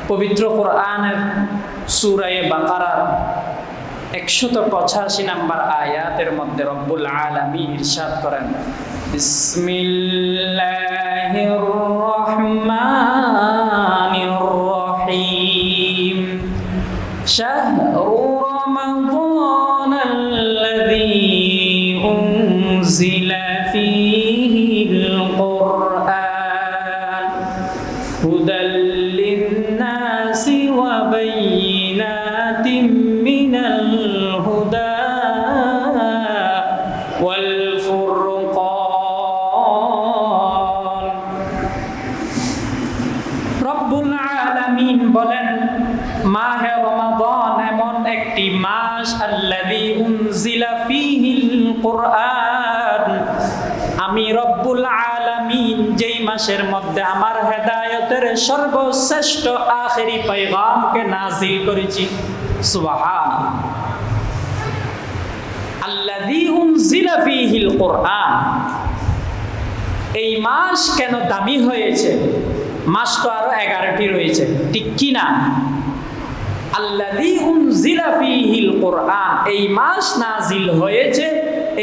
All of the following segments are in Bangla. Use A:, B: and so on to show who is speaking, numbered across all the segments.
A: পবিত্র কোরআনের সূরা বাকারার 185 নম্বর আয়াতের মধ্যে রব্বুল আলামিন ইরশাদ করেন, বিসমিল্লাহির রহমানির রহিম, শাহরু রমাদানাল্লাযী উনজিলা ফীহিল কুরআন হুদাল লিন-নাসি ওয়া বায়িনাতিম মিনাল হুদা ওয়াল ফুরকান। রব্বুল আলামিন বলেন, মাহে রমাদান এমন একটি মাস, আল্লাযী উনজিলা ফীহিল কুরআন, আমি রব্বুল আলামিন যেই মাসের মধ্যে আমার হেদায়েতের সর্বশ্রেষ্ঠ আখেরি পয়গামকে নাযিল করেছি। সুবহানাল্লাহ। আল্লাযী উনজিলা ফীহিল কুরআন, এই মাস কেন দামি হয়েছে? মাস তো আরো 11টি রয়েছে, ঠিক কি না? আল্লাযী উনজিলা ফীহিল কুরআন, এই মাস নাজিল হয়েছে,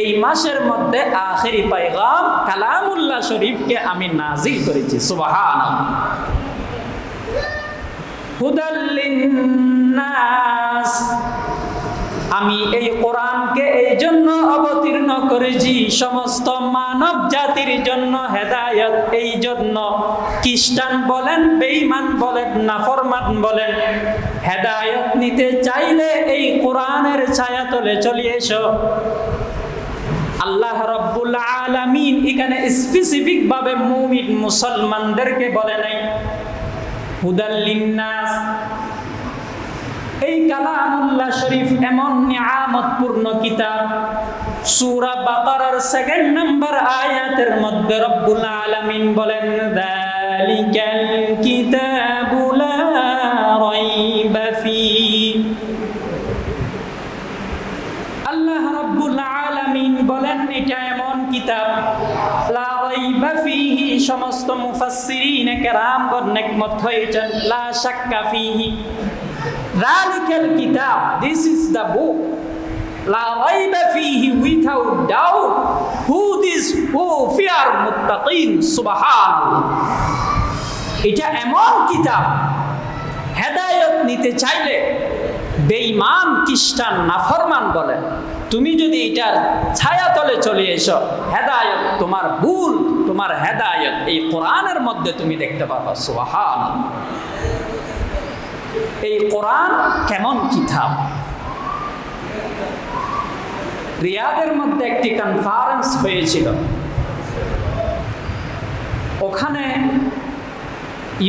A: এই মাসের মধ্যে আখেরি পয়গাম কালামুল্লাহ শরীফকে আমি নাজিল করেছি। সুবহানাল্লাহ। হুদাল লিন-নাস, আমি এই কোরআনকে এই জন্য অবতীর্ণ করেছি সমস্ত মানব জাতির জন্য হেদায়েত। এই জন্য খ্রিস্টান বলেন, বেঈমান বলেন, নাফরমান বলেন, হেদায়েত নিতে চাইলে এই কোরআনের ছায়াতলে চলে এসো। আল্লাহ রাব্বুল আলামিন এখানে স্পেসিফিক ভাবে মুমিন মুসলমানদেরকে বলে নাই, হুদাল লিন-নাস। এই কালামুল্লাহ শরীফ এমন নিয়ামতপূর্ণ কিতাব, সূরা বাকারার 2 নম্বর আয়াতের মধ্যে রব্বুল আলামিন বলেন, যালিকাল কিতাবু লা রাইবা ফীহি। আল্লাহ রাব্বুল আলামিন বলেন, এটা এমন কিতাব, লা রাইবা ফীহি, সমস্ত মুফাসসিরিন কেরামগণ একমত হয়েছেন, লা শাক্কা ফীহি। যালিকাল কিতাব, this is the book, লা রাইবা ফীহি, without doubt, who fear মুত্তাকিন। সুবহানাল্লাহ। এটা এমন কিতাব, হেদায়েত নিতে চাইলে বেঈমান, খ্রিস্টান, নাফরমান বলেন, তুমি যদি এটার ছায়াতলে চলে এসো, হেদায়েত, তোমার ভুল, তোমার হেদায়েত এই কোরআনের মধ্যে তুমি দেখতে পাবা। সুবহানাল্লাহ। এই কোরআন কেমন কিতাব? রিয়াদের মধ্যে একটি কনফারেন্স হয়েছিল, ওখানে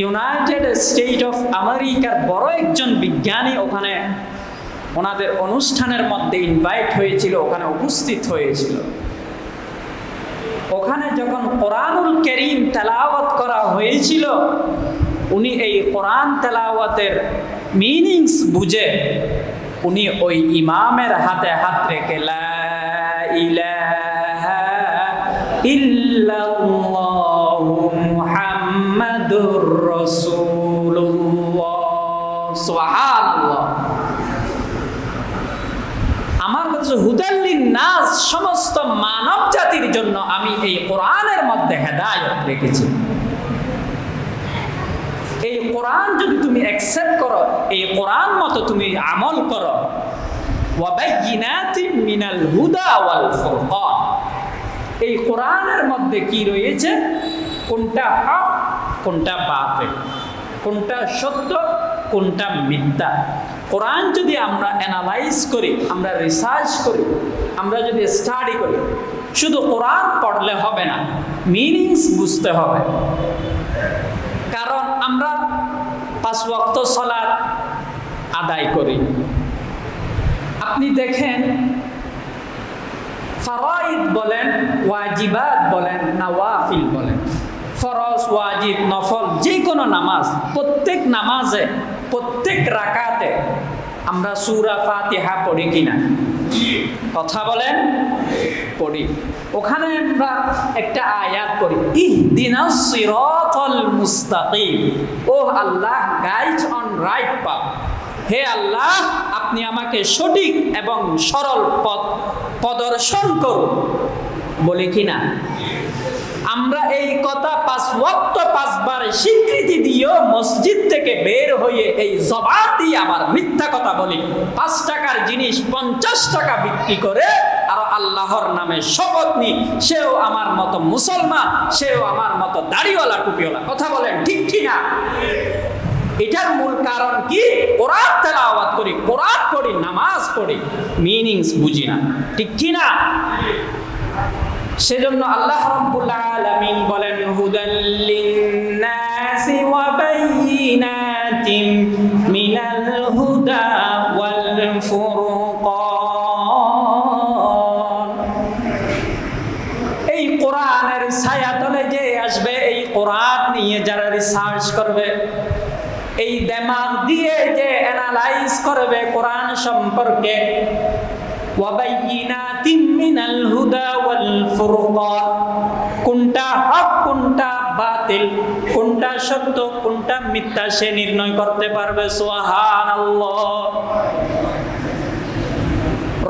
A: ইউনাইটেড স্টেট অফ আমেরিকার বড় একজন বিজ্ঞানী ওখানে ওনাদের অনুষ্ঠানের মধ্যে ইনভাইট হয়েছিল, ওখানে উপস্থিত হয়েছিল। ওখানে যখন কোরআনুল কারীম তেলাওয়াত করা হয়েছিল, উনি এই কোরআন তেলাওয়াতের মিনিংস বুঝে উনি ওই ইমামের হাতে হাত রেখে লা ইলাহা ইল্লাল্লাহু মুহাম্মাদুর রাসূলুল্লাহ। সুবহানাল্লাহ। আমার কাছে হুদাল লিন-নাস, সমস্ত মানব জাতির জন্য আমি এই কোরআনের মধ্যে হেদায়েত রেখেছি। এই কোরআন যদি তুমি অ্যাকসেপ্ট করো, এই কোরআন মতো তুমি আমল করো, ওয়া বায়িনাতিম মিনাল হুদা ওয়াল ফুরকান, এই কোরআনের মধ্যে কি রয়েছে, কোনটা হক, কোনটা বাতিল, কোনটা সত্য, কোনটা মিথ্যা। কোরআন যদি আমরা অ্যানালাইজ করি, আমরা রিসার্চ করি, আমরা যদি স্টাডি করি, শুধু কোরআন পড়লে হবে না, মিনিংস বুঝতে হবে। কারণ আমরা 5 ওয়াক্ত সালাত আদায় করি। আপনি দেখেন, ফরাইদ বলেন, ওয়াজিবাত বলেন, নওয়াফিল বলেন, ফরজ, ওয়াজিব, নফল, যে কোনো নামাজ, প্রত্যেক নামাজে, প্রত্যেক রাকাতে আমরা সূরা ফাতিহা পড়ি কিনা? কথা বলেন, পড়ি। ওখানে আমরা একটা আয়াত পড়ি, ইহদিনাস সিরাতাল মুস্তাকিম, ও আল্লাহ গাইড অন রাইট পাথ, হে আল্লাহ আপনি আমাকে সঠিক এবং সরল পথ প্রদর্শন করুন। বলি কি না? আমরা এই কথা 5 ওয়াক্ত 5 বার স্বীকৃতি দিয়েও মসজিদ থেকে বের হয়ে এই জবান দিয়ে আবার মিথ্যা কথা বলি, 5 টাকার জিনিস 50 টাকা বিক্রি করে আর আল্লাহর নামে শপথ নিই সেও আমার মতো মুসলমান, সেও আমার মতো দাড়িওয়ালা টুপিওয়ালা। কথা বলেন ঠিক কি না? এটার মূল কারণ কি? কোরআন তেলাওয়াত করি, কোরআন পড়ি, নামাজ পড়ি, মিনিংস বুঝি না। ঠিক কি না? সেজন্য আল্লাহ রাব্বুল আলামিন বলেন, হুদাল লিন-নাসি ওয়া বাইয়িনাতিন মিনাল হুদা ওয়াল ফুরকান। এই কোরআনের ছায়াতলে যে আসবে, এই কোরআন নিয়ে যারা রিসার্চ করবে, এই দিমাগ দিয়ে যে অ্যানালাইজ করবে কোরআন সম্পর্কে, ওয়াবাইয়িনাতিন মিনাল হুদা ওয়াল ফুরকান, কোনটা হক কোনটা বাতিল, কোনটা সত্য কোনটা মিথ্যা সে নির্ণয় করতে পারবে। সুবহানাল্লাহ।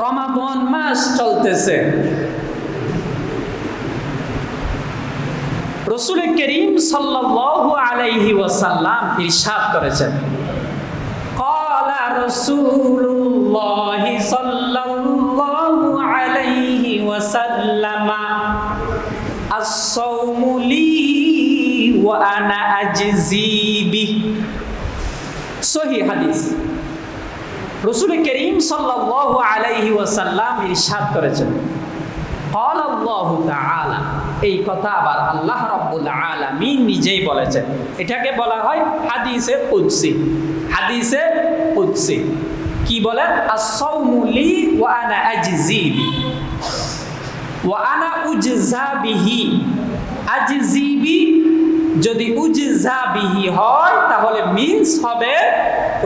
A: রমাদান মাস চলতেছে, রাসূল করিম সাল্লাল্লাহু আলাইহি ওয়াসাল্লাম ইরশাদ করেছেন, ক্বালা রাসূলুল্লাহ সাল্লাল্লাহু আলাইহি ওয়াসাল্লাম, আস-সাওমু লি ওয়া আনা আজজি বিহি। সহিহ হাদিস। রাসূল করিম সাল্লাল্লাহু আলাইহি ওয়াসাল্লাম ইরশাদ করেছেন, ক্বালা আল্লাহু তাআলা, এই কথা আবার আল্লাহ রাব্বুল আলামিন নিজেই বলেছেন। এটাকে বলা হয় হাদিসে কুদসি। হাদিসে কুদসি কি বলে? আস-সাওমু লি ওয়া আনা আজজি বিহি ওয়া আনা উজজা বিহি। আজজি বিহি যদি উজজা বিহি হয় তাহলে মিন্স হবে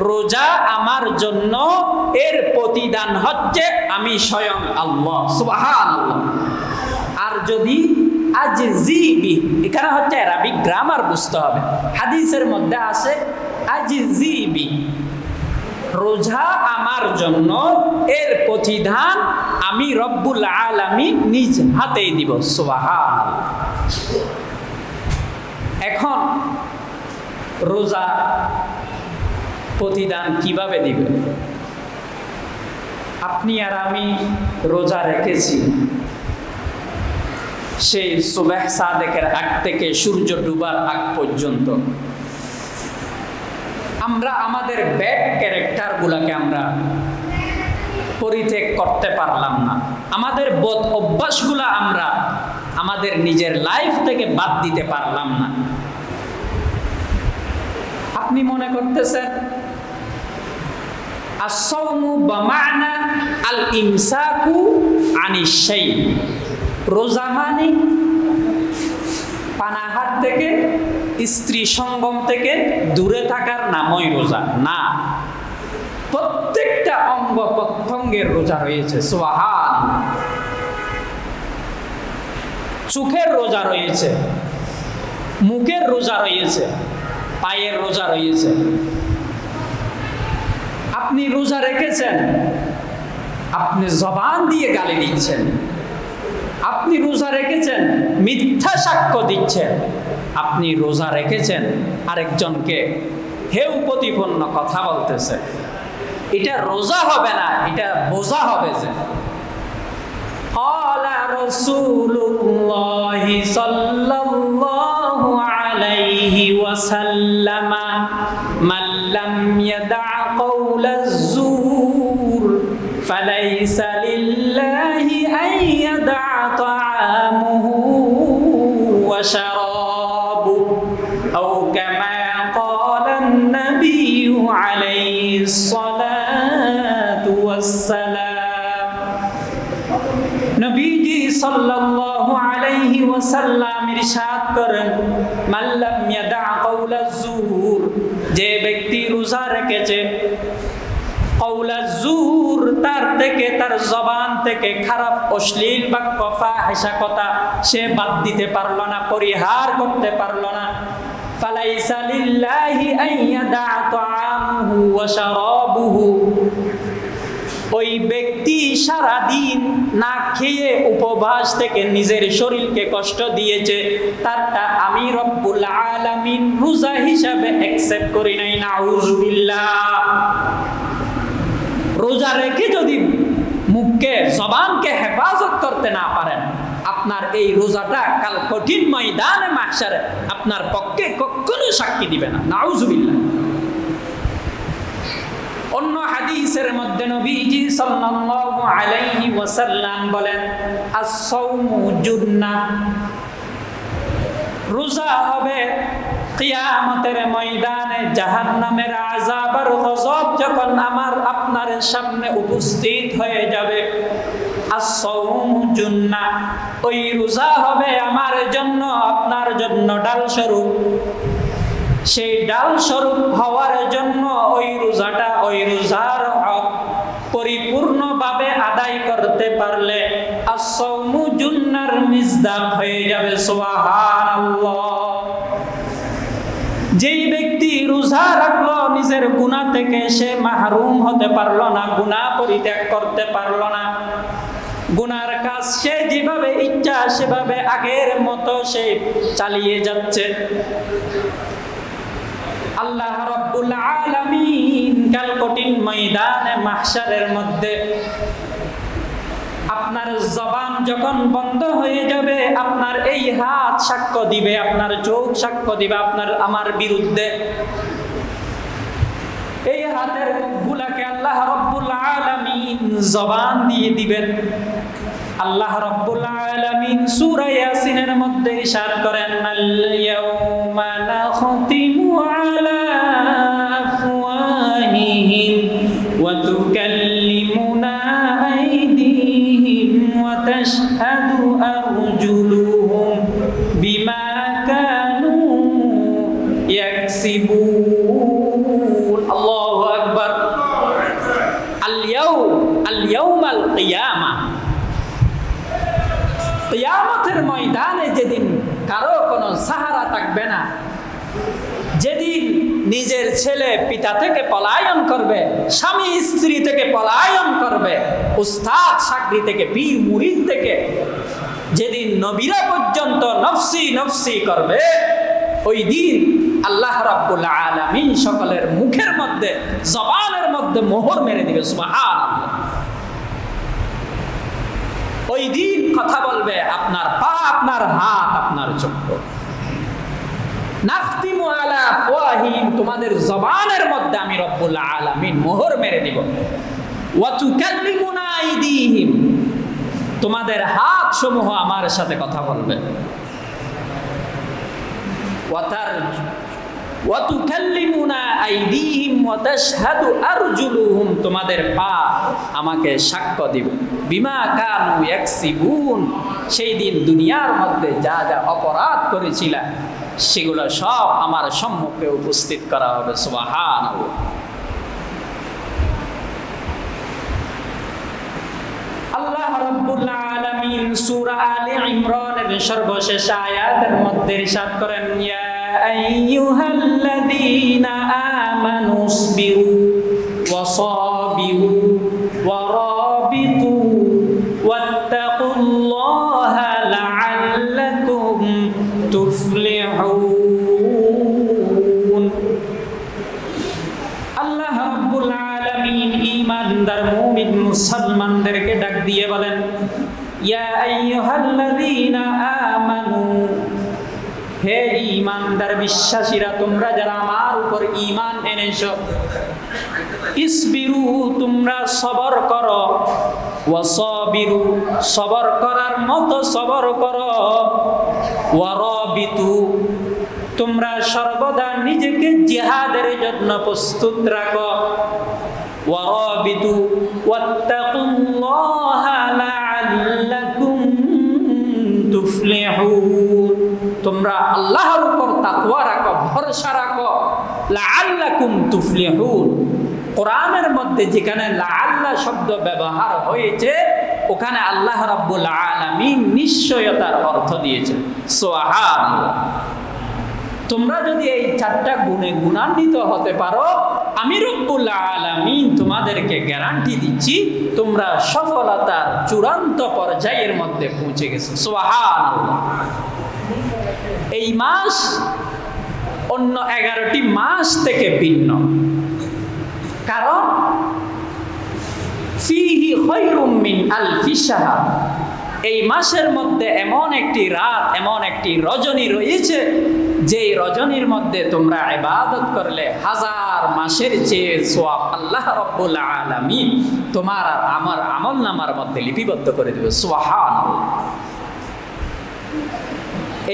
A: রোজা আমার জন্য, এর প্রতিদান হচ্ছে আমি স্বয়ং আল্লাহ। সুবহানাল্লাহ। আর যদি আজজি বিহি, এখানে হচ্ছে আরবিক গ্রামার বুঝতে হবে। হাদিসের মধ্যে আছে আজজি বিহি, রোজা আমার জন্য, এর প্রতিদান আমি রব্বুল আলামিন নিজ হাতেই দিব। সুবহানাল্লাহ। এখন রোজা প্রতিদান কিভাবে দিবে? আপনি আর আমি রোজা রেখেছি সেই সুবহ সাদেকের আগ থেকে সূর্য ডুবার আগ পর্যন্ত। আমরা আমাদের ব্যাড ক্যারেক্টারগুলোকে আমরা পরিত্যাগ করতে পারলাম না, আমাদের বদ অভ্যাসগুলো আমরা আমাদের নিজের লাইফ থেকে বাদ দিতে পারলাম না। আপনি মনে করতেছেন আস-সাওমু বিমানা আল-ইমসাকু আনিশ শাই, রোজা মানে পানাহার থেকে, স্ত্রী সঙ্গম থেকে দূরে থাকার নামই রোজা না। প্রত্যেকটা অঙ্গ প্রত্যঙ্গের রোজা রয়েছে। সুবহানাল্লাহ। চোখের রোজা রয়েছে, মুখের রোজা রয়েছে, পায়ের রোজা রয়েছে। আপনি রোজা রেখেছেন, আপনি জবান দিয়ে গালি দিচ্ছেন। আপনি রোজা রেখেছেন, মিথ্যা সাক্ষ্য দিচ্ছেন। আপনি রোজা রেখেছেন, আরেকজনকে হেউ প্রতিপন্ন কথা বলতেছে। এটা রোজা হবে না, এটা বোঝা হবে। যে قال رسول الله صلى الله عليه وسلم من لم يدع قول الزور فليس لله أن يدع طعامه وشرابه أو كما قال النبي عليه الصلاة والسلام। নবীজি সাল্লাল্লাহু আলাইহি ওয়াসাল্লাম ইরশাদ করেন, মান লাম ইয়াদা কাওলাজ জুর, যে ব্যক্তি রোজা রেখেছে, কাওলাজ জুর তার থেকে, তার জবান থেকে খারাপ অশ্লীল বাক্য, ফাহিশা কথা সে বাদ দিতে পারল না, পরিহার করতে পারল না। ফালাইসা লিল্লাহি আন ইয়াদা তাআমুহু ওয়া শারাবুহু, ওই ব্যক্তি সারা দিন না খেয়ে উপবাস থেকে নিজের শরীরকে কষ্ট দিয়েছে, তারটা আমি রব্বুল আলামিন রোজা হিসাবে অ্যাকসেপ্ট করি নাই। নাউযুবিল্লাহ। রোজা রেখে যদি মুখকে, জবানকে হেফাজত করতে না পারেন, আপনার এই রোজাটা কাল কঠিন ময়দানে মাহশারে আপনার পক্ষে কখনো সাক্ষী দিবে না। নাউযুবিল্লাহ। অন্য হাদিসের মধ্যে নবীজি সাল্লাল্লাহু আলাইহি ওয়াসাল্লাম বলেন, আস-সাওমু জুন্নাহ, রোজা হবে কিয়ামতের ময়দানে জাহান্নামের আযাব আর গজব যখন আমার আপনার সামনে উপস্থিত হয়ে যাবে। আস-সাওমু জুন্নাহ, ওই রোজা হবে আমার জন্য, আপনার জন্য ডাল স্বরূপ। সেই ডাল স্বরূপ হওয়ার জন্য ওই রোজাটা, ওই রোজার হক পরিপূর্ণভাবে আদায় করতে পারলে আস-সাওমু জুন্নার মিজদাক হয়ে যাবে। সুবহানাল্লাহ। যেই ব্যক্তি রোজা রাখলো, নিজের গুনাহ থেকে সে মাহরুম হতে পারলো না, গুনাহ পরিত্যাগ করতে পারলো না, গুনার কাজ সে যেভাবে ইচ্ছা সেভাবে আগের মতো সে চালিয়ে যাচ্ছে। আল্লাহ রাব্বুল আলামিন কাল কঠিন ময়দানে মাহশারের মধ্যে আপনার জবান যখন বন্ধ হয়ে যাবে, আপনার এই হাত সাক্ষ্য দিবে, আপনার চোখ সাক্ষ্য দিবে আপনার আমার বিরুদ্ধে। এই হাতের মুখগুলাকে আল্লাহ রাব্বুল আলামিন জবান দিয়ে দিবেন। আল্লাহ রাব্বুল আলামিন সূরা ইয়াসিনের মধ্যে ইরশাদ করেন, আল ইয়াউমা নাখতিমু আলা আফওয়াহিহিম ওয়া তুকাল্লিমুনা আইদিহিম ওয়া তাশহাদু আরজুলুহুম বিমা কানু ইয়াকসিবুন। আল্লাহু আকবার। আল ইয়াউমাল কিয়ামা, কিয়ামতের ময়দানে যেদিন কারো কোনো সাহারা থাকবে না, যেদিন নিজের ছেলে পিতা থেকে পলায়ন করবে, স্বামী স্ত্রী থেকে পলায়ন করবে, উস্তাদ চাকরি থেকে, পীর মুরিদ থেকে, যেদিন নবীরা পর্যন্ত নফসি নফসি করবে, ওই দিন আল্লাহ রাব্বুল আলামিন সকলের মুখের মধ্যে, জবানের মধ্যে মোহর মেরে দিবে। সুবহানাল্লাহ। ওই দিন কথা বলবে আপনার পা, আপনার হাত, আপনার চক্ষু। নাখতিমু আলা আফওয়াহিহিম, তোমাদের জবানের মধ্যে আমি রব্বুল আলামিন মোহর মেরে দিব। ওয়া তুকাল্লিমুনা আইদিহিম, তোমাদের হাত সমূহ আমার সাথে কথা বলবে। ওয়া তুকাল্লিমুনা আইদিহিম ওয়া তাশহাদু আরজুলুহুম, তোমাদের পা আমাকে সাক্ষ্য দিবে। বিমা কানু ইয়াকসিবুন, সেই দিন দুনিয়ার মধ্যে যা যা অপরাধ করেছিল সেগুলো সব আমার সম্মুখে উপস্থিত করা হবে। সুবহানাল্লাহ। আল্লাহ রাব্বুল আলামিন সূরা আলে ইমরানের সর্বশেষ আয়াতের মধ্যে ইরশাদ করেন, ইয়া আইয়ুহাল্লাযীনা আমানুসবিরু ওয়া সাবিরু ওয়া রাবিতু ওয়াত্তাকুল্লাহা লাআল্লাকুম তুফলিহুন। আল্লাহ রাব্বুল আলামিন ঈমানদার মুমিন মুসলমানদেরকে ডাক দিয়ে বলেন, ইয়া আইয়ুহাল্লাযীনা আমানু, হে ঈমানদার বিশ্বাসীরা, তোমরা যারা আমার উপর ঈমান এনেছো, ইসবিরু, তোমরা সবর করো, ওয়া সাবিরু, সবর করার মতো সবর করো, ওয়া রাবিতু, তোমরা সর্বদা নিজেকে জিহাদের জন্য প্রস্তুত রাখো, ওয়া রাবিতু ওয়াত্তাকুল্লাহা লাআল্লাকুম তুফলিহুন, তোমরা আল্লাহর উপর তাকওয়া রাখো, ভরসা রাখো, লাআল্লাকুম তুফলিহুন। কোরআনের মধ্যে যেখানে লাআল্লা শব্দ ব্যবহার হয়েছে ওখানে আল্লাহ রাব্বুল আলামিন নিশ্চয়তার অর্থ দিয়েছেন। সুবহানাল্লাহ। তোমরা যদি এই চারটা গুণে গুণান্বিত হতে পারো, আমি রব্বুল আলামিন তোমাদেরকে গ্যারান্টি দিচ্ছি তোমরা সফলতার চূড়ান্ত পর্যায়ের মধ্যে পৌঁছে গেছো। সুবহানাল্লাহ। এই মাস অন্য 11টি মাস থেকে ভিন্ন, কারণ ফিহি খায়রুম মিন আলফি শাহর। এই মাসের মধ্যে এমন একটি রাত, এমন একটি রজনী রয়েছে যেই রজনীর মধ্যে তোমরা ইবাদত করলে হাজার মাসের চেয়ে সওয়াব আল্লাহ রাব্বুল আলামিন তোমার আর আমার আমলনামার মধ্যে লিপিবদ্ধ করে দেবে। সুবহানাল্লাহ।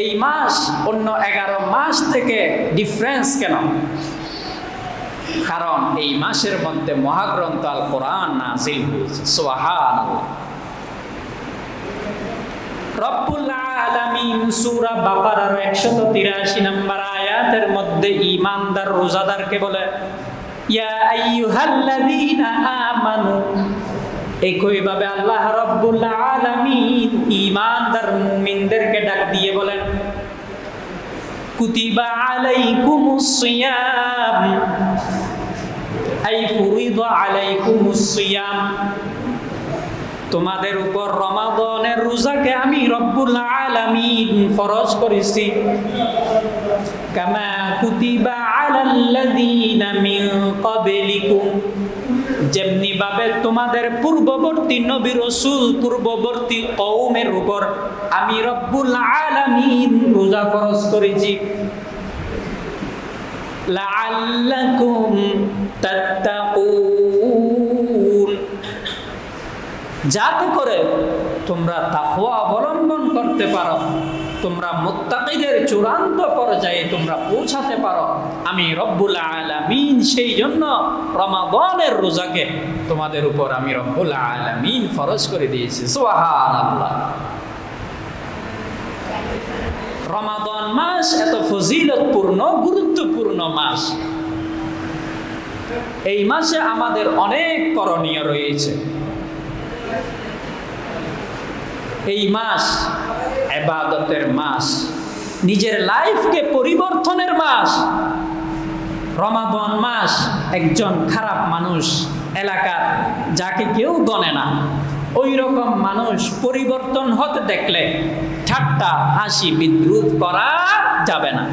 A: এই মাস অন্য 11 মাস থেকে ডিফারেন্স কেন? কারণ এই মাসের মধ্যে মহাগ্রন্থ আল কোরআন নাযিল হয়েছে। সুবহানাল্লাহ। রব্বুল আলামিন সূরা বাকারার 183 নম্বর আয়াতের মধ্যে ঈমানদার রোজাদারকে বলে, ইয়া আইয়ুহাল্লাযীনা আমানু। একইভাবে আল্লাহ রব্বুল আলামিন ঈমানদার মুমিনদেরকে ডাক দিয়ে বলেন, কুতিবা আলাইকুমুস সিয়াম আই ফুরিদা আলাইকুমুস সিয়াম। তোমাদের উপর রমাদানের রোজাকে আমি রব্বুল আলামিন ফরজ করেছি। কামা কুতিবা আলাল্লাযীনা মিন ক্বাবলিকুম। যেমনি ভাবে তোমাদের পূর্ববর্তী নবী রাসূল পূর্ববর্তী কওমের উপর আমি রব্বুল আলামিন রোজা ফরজ করেছি। লাআল্লাকুম তাত্তাকুন। যাতে করে তোমরা তাকওয়া অবলম্বন করতে পারো, তোমরা মুত্তাকিদের চূড়ান্ত পর্যায়ে তোমরা পৌঁছাতে পারো। আমি রব্বুল আলামিন সেই জন্য রমাদানের রোজাকে তোমাদের উপর আমি রব্বুল আলামিন ফরজ করে দিয়েছি। সুবহানাল্লাহ। রমাদান মাস এত ফজিলতপূর্ণ গুরুত্বপূর্ণ মাস। এই মাসে আমাদের অনেক করণীয় রয়েছে। এই মাস ইবাদতের মাস, নিজের লাইফকে পরিবর্তনের মাস। রমাদান মাস একজন খারাপ মানুষ এলাকার, যাকে কেউ গণে না, ওই রকম মানুষ পরিবর্তন হতে দেখলে ঠাট্টা হাসি বিদ্রুপ করা যাবে না।